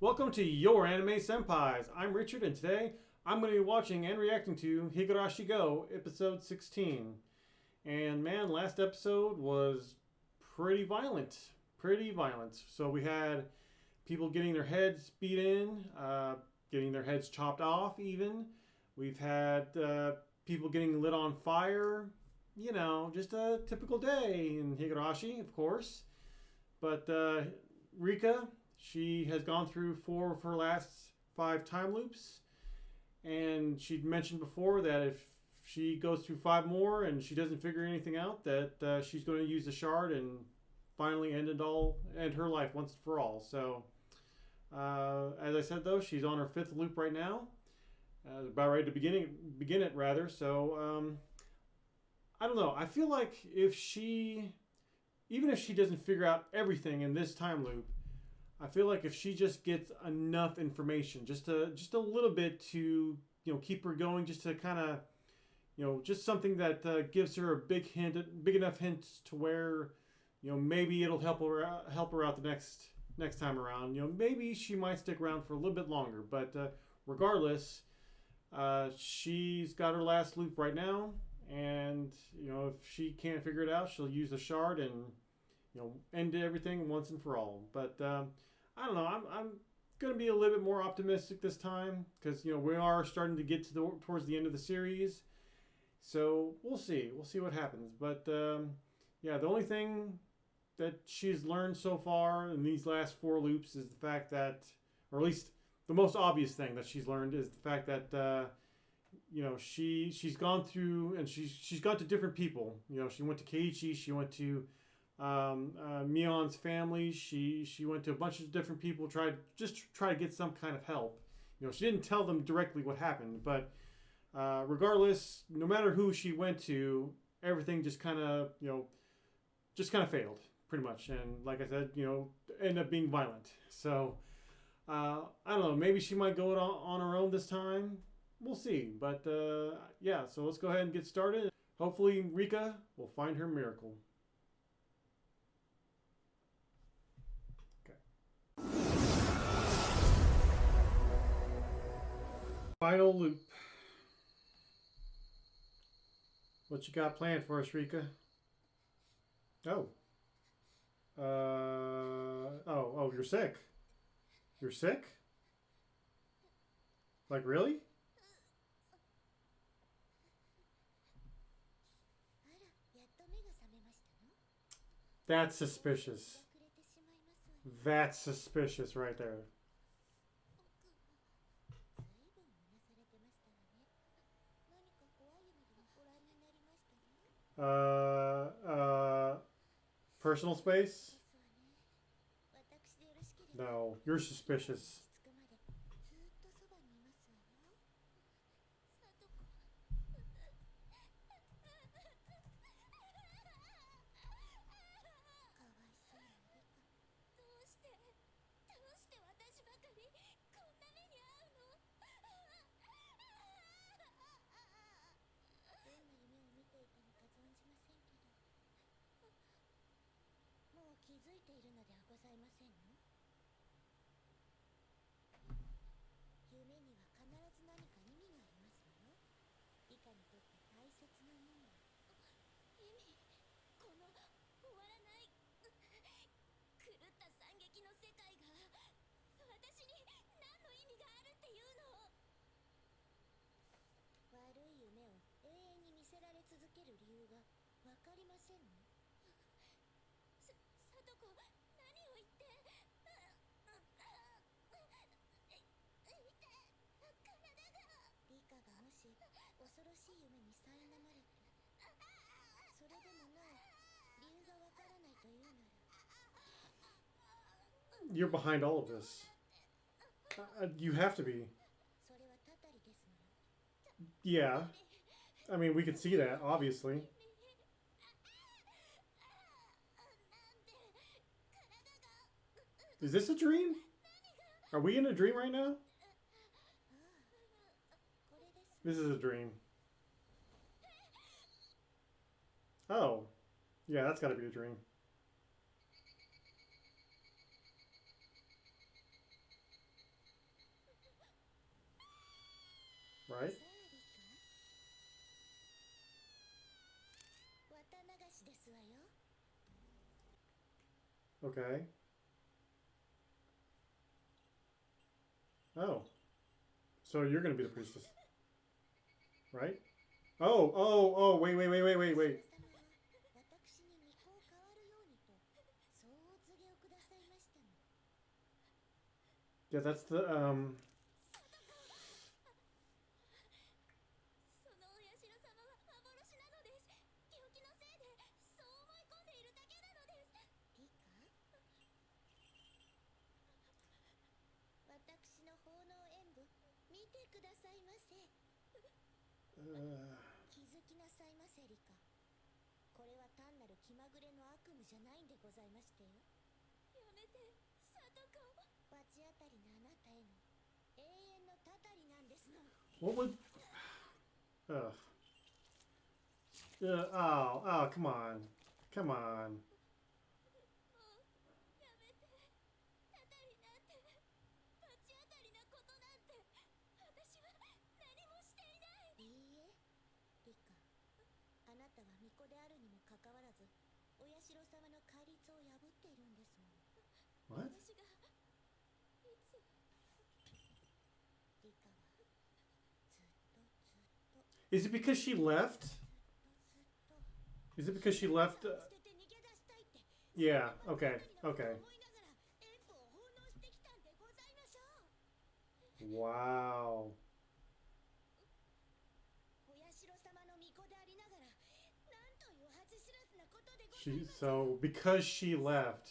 Welcome to Your Anime Senpais. I'm Richard, and today I'm going to be watching and reacting to Higurashi GOU episode 16. And man, last episode was pretty violent. Pretty violent. So we had people getting their heads beat in, getting their heads chopped off, even. We've had people getting lit on fire. You know, just a typical day in Higurashi, of course. But Rika, she has gone through 4 of her last 5 time loops. And she'd mentioned before that if she goes through 5 more and she doesn't figure anything out, that she's going to use the shard and finally end her life once and for all. So, as I said though, she's on her 5th loop right now. About ready to begin it rather. So, I don't know. I feel like even if she doesn't figure out everything in this time loop, I feel like if she just gets enough information, just a little bit to keep her going, just to kind of just something that gives her a big enough hint to where maybe it'll help her out the next time around. Maybe she might stick around for a little bit longer. But regardless, she's got her last loop right now, and if she can't figure it out, she'll use the shard and end everything once and for all. But I don't know. I'm going to be a little bit more optimistic this time because we are starting to get towards the end of the series. So we'll see. We'll see what happens. But yeah, the only thing that she's learned so far in these last 4 loops is the fact that, or at least the most obvious thing that she's learned is the fact that she's gone through and she's gone to different people. She went to Keiichi. She went to Mion's family. She went to a bunch of different people, try to get some kind of help. She didn't tell them directly what happened, but regardless, no matter who she went to, everything just kind of failed pretty much. And like I said, ended up being violent. So I don't know. Maybe she might go on her own this time. We'll see. But yeah, so let's go ahead and get started. Hopefully, Rika will find her miracle. Final loop. What you got planned for us, Rika? Oh. Oh, you're sick. You're sick? Like, really? That's suspicious. That's suspicious right there. Personal space? No, you're suspicious. You're behind all of this. You have to be. Yeah. I mean, we could see that, obviously. Is this a dream? Are we in a dream right now? This is a dream. Oh. Yeah, that's gotta be a dream. right? Okay. Oh. So you're gonna be the priestess, right? Wait, wait, wait, wait, wait, wait. Yeah, that's the. What would? Ugh. Oh, come on, come on. What? Is it because she left? Is it because she left? Yeah. Okay. Okay. Wow. So because she left.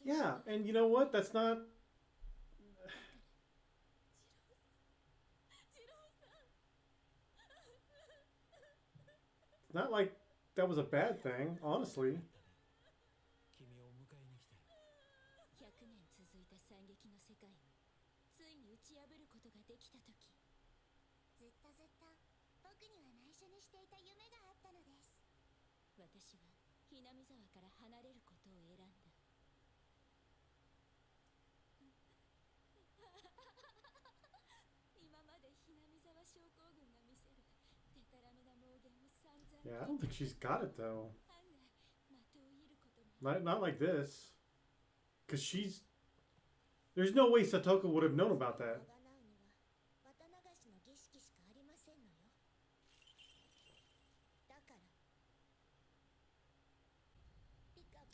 Yeah, and you know what? That's not. It's not like that was a bad thing, honestly. Yeah, I don't think she's got it though. Not like this. Because she's. There's no way Satoko would have known about that.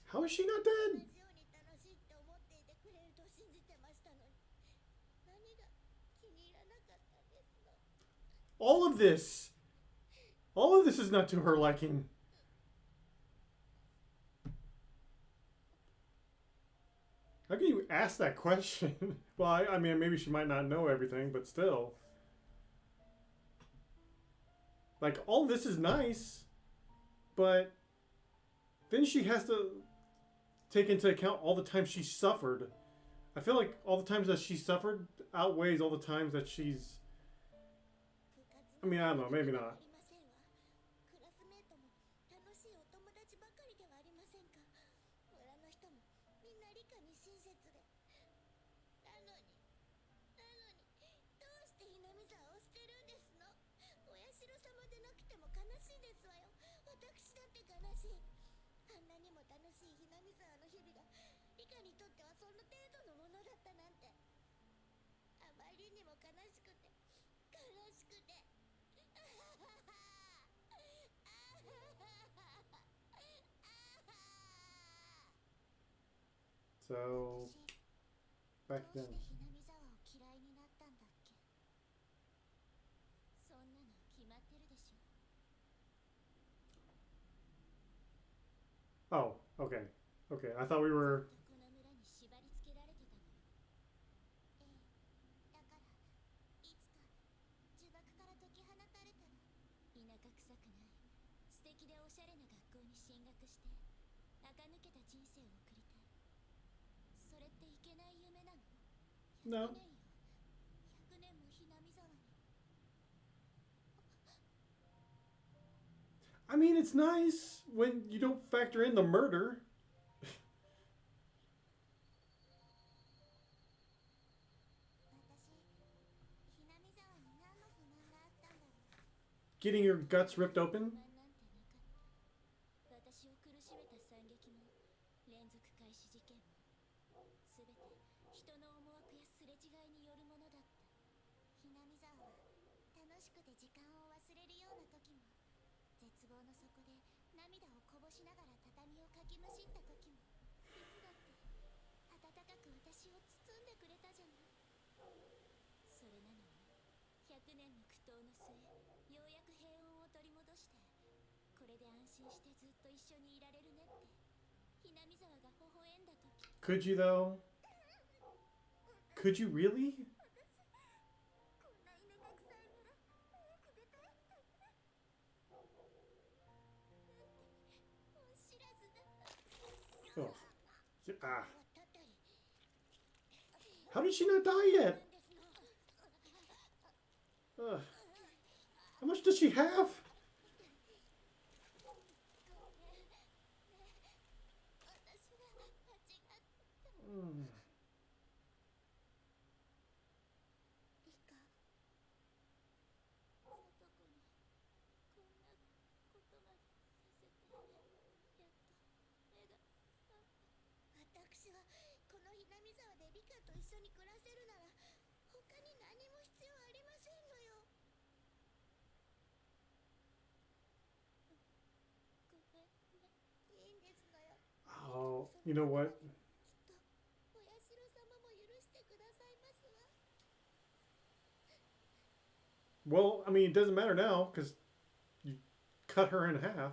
How is she not dead? All of this. All of this is not to her liking. How can you ask that question? Well, I mean, maybe she might not know everything, but still. Like, all this is nice, but then she has to take into account all the times she suffered. I feel like all the times that she suffered outweighs all the times that she's... I mean, I don't know, maybe not. So, back then. Oh, okay. Okay, I thought we were... No. I mean, it's nice when you don't factor in the murder. Getting your guts ripped open? Could you though? Could you really? Oh. Ah. How did she not die yet? How much does she have? Oh, you know what? Well, I mean, it doesn't matter now because you cut her in half.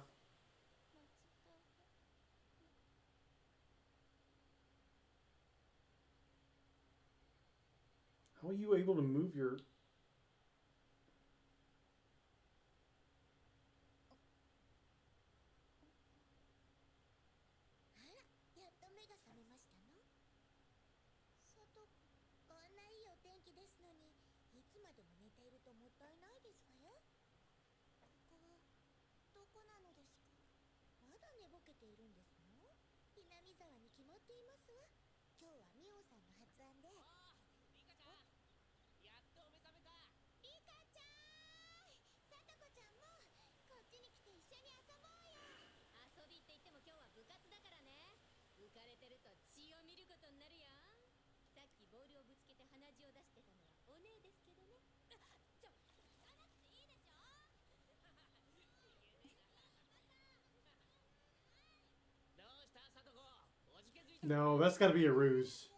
How are you able to move your... No, that's got to be a ruse.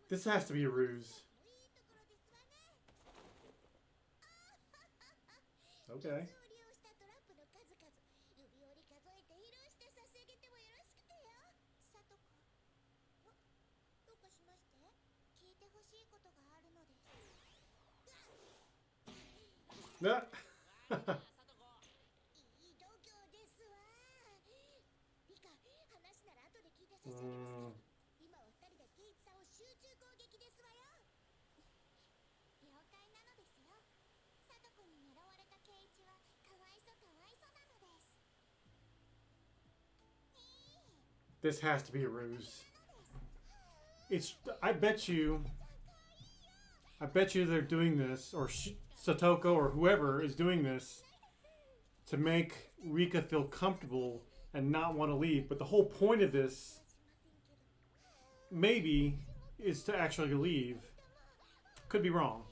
This has to be a ruse. Okay. This has to be a ruse. It's. I bet you they're doing this, or Satoko or whoever is doing this to make Rika feel comfortable and not want to leave. But the whole point of this, maybe, is to actually leave. Could be wrong.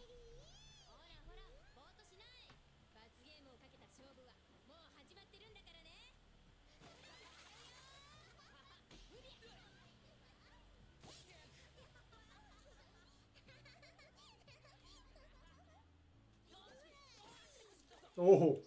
Oh.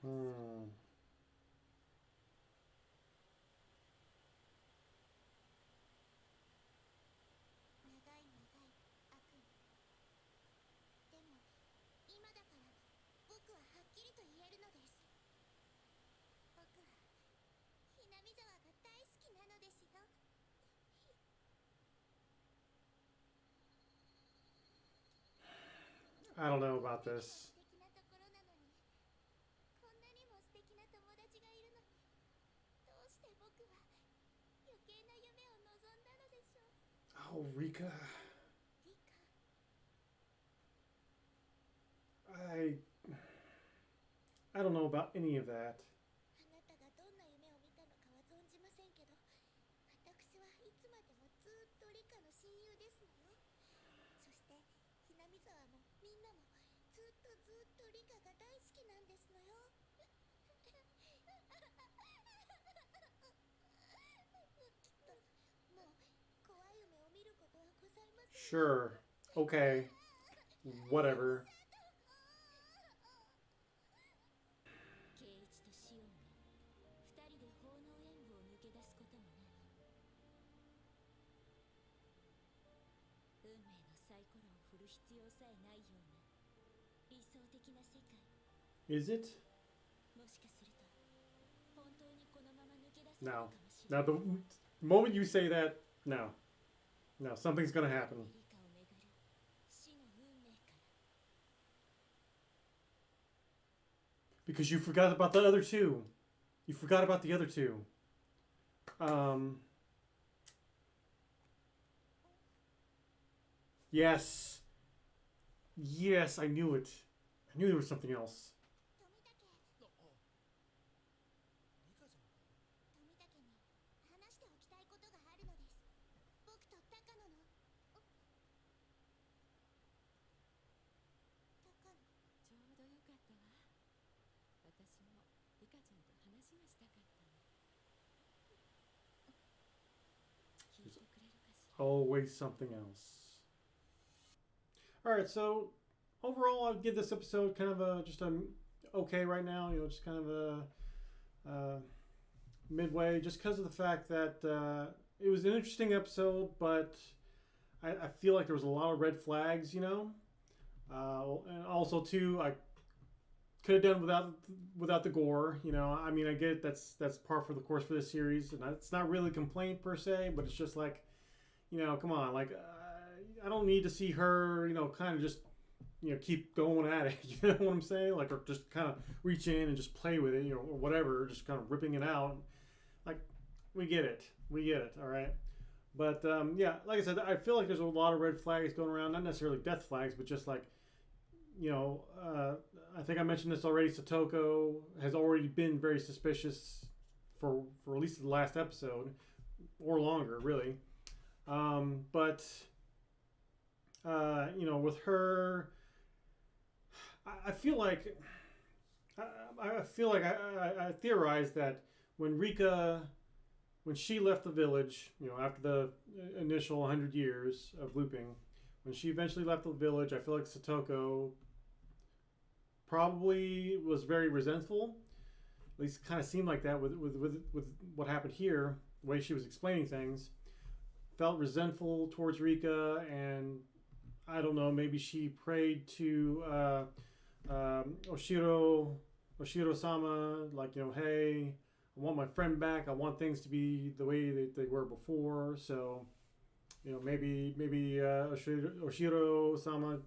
Hmm. I don't know about this. Oh, Rika. I I don't know about any of that. Sure. Okay. Whatever. Is it? No. Now, the moment you say that, no. No, something's gonna happen. Because you forgot about the other two. You forgot about the other two. Um. Yes. Yes, I knew it. I knew there was something else. There's always something else. All right, so overall, I'd give this episode kind of a just a okay right now. You know, just kind of a midway, just because of the fact that it was an interesting episode, but I feel like there was a lot of red flags. You know, and also too, I could have done without the gore. You know, I mean, I get it, that's par for the course for this series, and it's not really a complaint per se, but it's just like, you know, come on, like I don't need to see her, you know, kind of just, you know, keep going at it. You know what I'm saying? Like, or just kind of reach in and just play with it, you know, or whatever, just kind of ripping it out. Like, we get it, all right. But yeah, like I said, I feel like there's a lot of red flags going around, not necessarily death flags, but just like, you know, I think I mentioned this already. Satoko has already been very suspicious for at least the last episode, or longer, really. But you know, with her, I feel like I feel like I theorized that when Rika, when she left the village, you know, after the initial 100 years of looping, when she eventually left the village, I feel like Satoko probably was very resentful. At least, kind of seemed like that with what happened here, the way she was explaining things. Felt resentful towards Rika, and I don't know, maybe she prayed to Oshiro-sama, like, you know, hey, I want my friend back. I want things to be the way that they were before. So, you know, maybe Oshiro-sama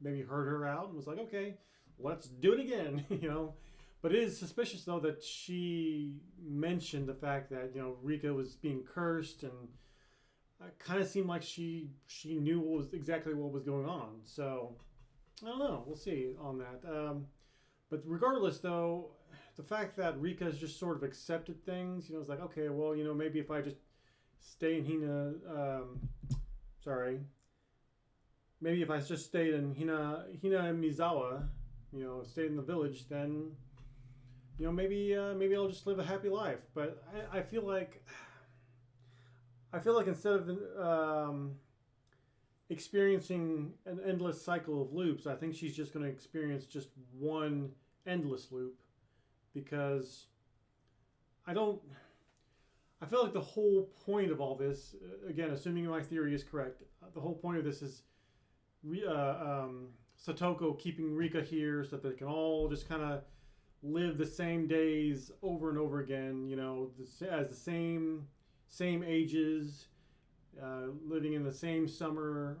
maybe heard her out and was like, okay, let's do it again. You know, but it is suspicious though that she mentioned the fact that, you know, Rika was being cursed, and it kind of seemed like she knew exactly what was going on. So I don't know. We'll see on that. But regardless, though, the fact that Rika's just sort of accepted things, you know, it's like, okay, well, you know, maybe if I just stay in maybe if I just stayed in Hina Mizawa, you know, stayed in the village, then, you know, maybe I'll just live a happy life. But I feel like I feel like instead of experiencing an endless cycle of loops, I think she's just going to experience just one endless loop because I don't. I feel like the whole point of all this, again, assuming my theory is correct, the whole point of this is Satoko keeping Rika here so that they can all just kind of live the same days over and over again. You know, as the same ages, living in the same summer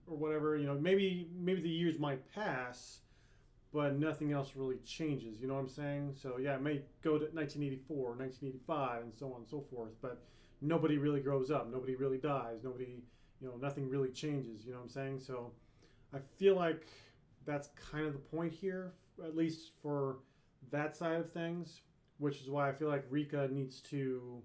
or whatever. You know, maybe the years might pass, but nothing else really changes. You know what I'm saying? So yeah, it may go to 1984, 1985, and so on and so forth. But nobody really grows up. Nobody really dies. Nobody, nothing really changes. You know what I'm saying? So I feel like that's kind of the point here, at least for that side of things, which is why I feel like Rika needs to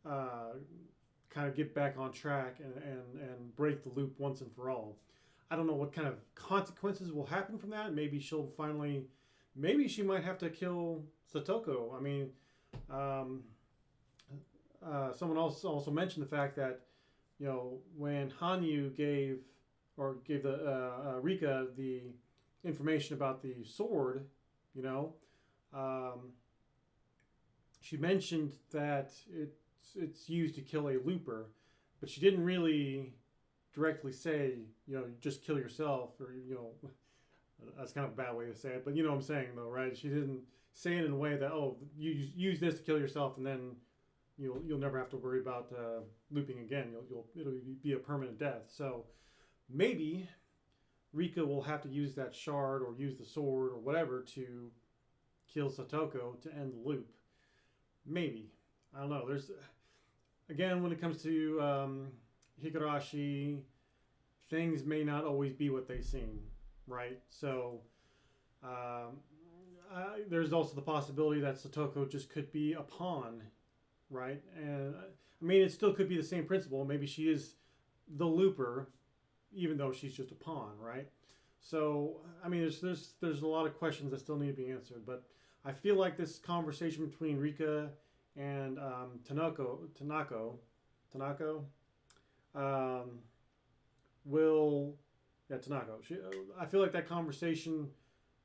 kind of get back on track and break the loop once and for all. I don't know what kind of consequences will happen from that. Maybe she might have to kill Satoko. I mean, someone else also mentioned the fact that, when Hanyu gave the Rika the information about the sword, she mentioned that it's used to kill a looper, but she didn't really directly say, just kill yourself, or, that's kind of a bad way to say it, but you know what I'm saying though, right? She didn't say it in a way that, oh, you use this to kill yourself and then you'll never have to worry about looping again. It'll be a permanent death. So maybe Rika will have to use that shard or use the sword or whatever to kill Satoko to end the loop. Maybe. I don't know. There's, again, when it comes to Higurashi, things may not always be what they seem, right? So there's also the possibility that Satoko just could be a pawn, right? And I mean, it still could be the same principle. Maybe she is the looper, even though she's just a pawn, right? So I mean, there's a lot of questions that still need to be answered. But I feel like this conversation between Rika and Tanako, Tanako. I feel like that conversation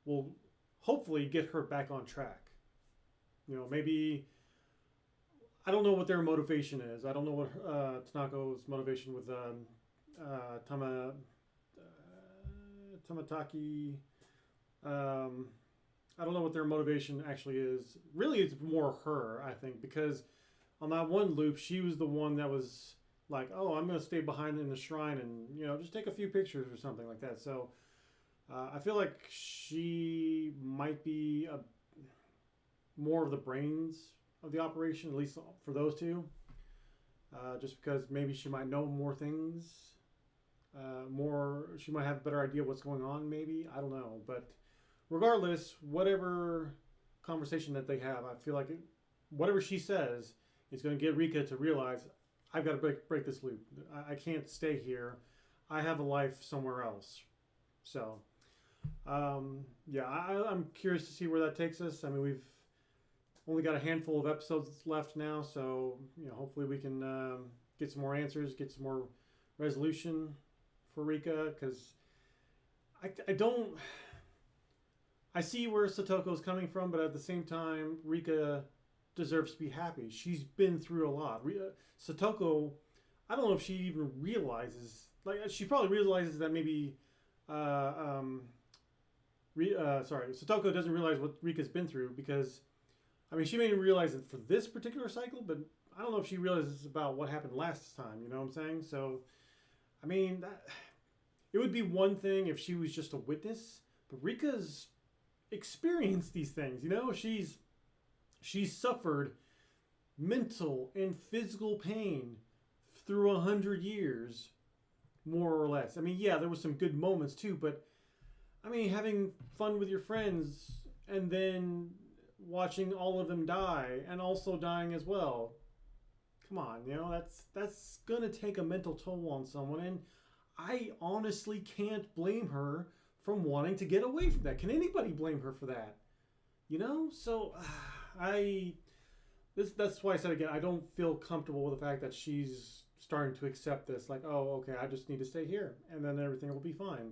will hopefully get her back on track. Maybe, I don't know what their motivation is. I don't know what Tanako's motivation with Tamataki. I don't know what their motivation actually is. Really, it's more her, I think, because on that one loop, she was the one that was like, oh, I'm going to stay behind in the shrine and, just take a few pictures or something like that. So I feel like she might be more of the brains of the operation, at least for those two. Just because maybe she might know more things. She might have a better idea what's going on, maybe. I don't know. But regardless, whatever conversation that they have, I feel like whatever she says is going to get Rika to realize, I've got to break this loop. I can't stay here. I have a life somewhere else. So, yeah, I'm curious to see where that takes us. I mean, we've only got a handful of episodes left now, so hopefully we can get some more answers, get some more resolution for Rika, because I see where Satoko's coming from, but at the same time, Rika deserves to be happy. She's been through a lot. Satoko, I don't know if she even realizes. She probably realizes that maybe. Satoko doesn't realize what Rika's been through because, I mean, she may realize it for this particular cycle, but I don't know if she realizes about what happened last time. You know what I'm saying? So, I mean, it would be one thing if she was just a witness, but Rika's experienced these things. She's suffered mental and physical pain through 100 years, more or less. I mean, yeah, there was some good moments too, but I mean, having fun with your friends and then watching all of them die and also dying as well. Come on, that's gonna take a mental toll on someone, and I honestly can't blame her from wanting to get away from that. Can anybody blame her for that? So That's why I said again, I don't feel comfortable with the fact that she's starting to accept this. Like, oh, okay, I just need to stay here, and then everything will be fine.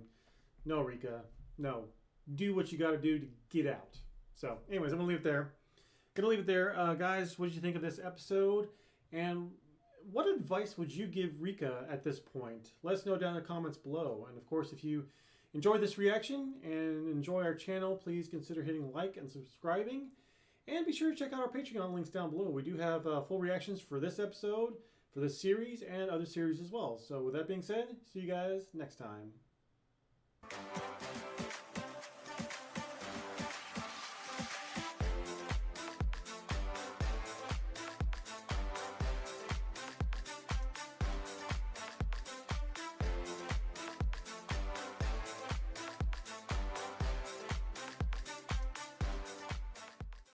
No, Rika, no. Do what you got to do to get out. So, anyways, I'm gonna leave it there. Guys. What did you think of this episode? And what advice would you give Rika at this point? Let us know down in the comments below. And of course, if you enjoyed this reaction and enjoy our channel, please consider hitting like and subscribing. And be sure to check out our Patreon links down below. We do have full reactions for this episode, for this series, and other series as well. So with that being said, see you guys next time.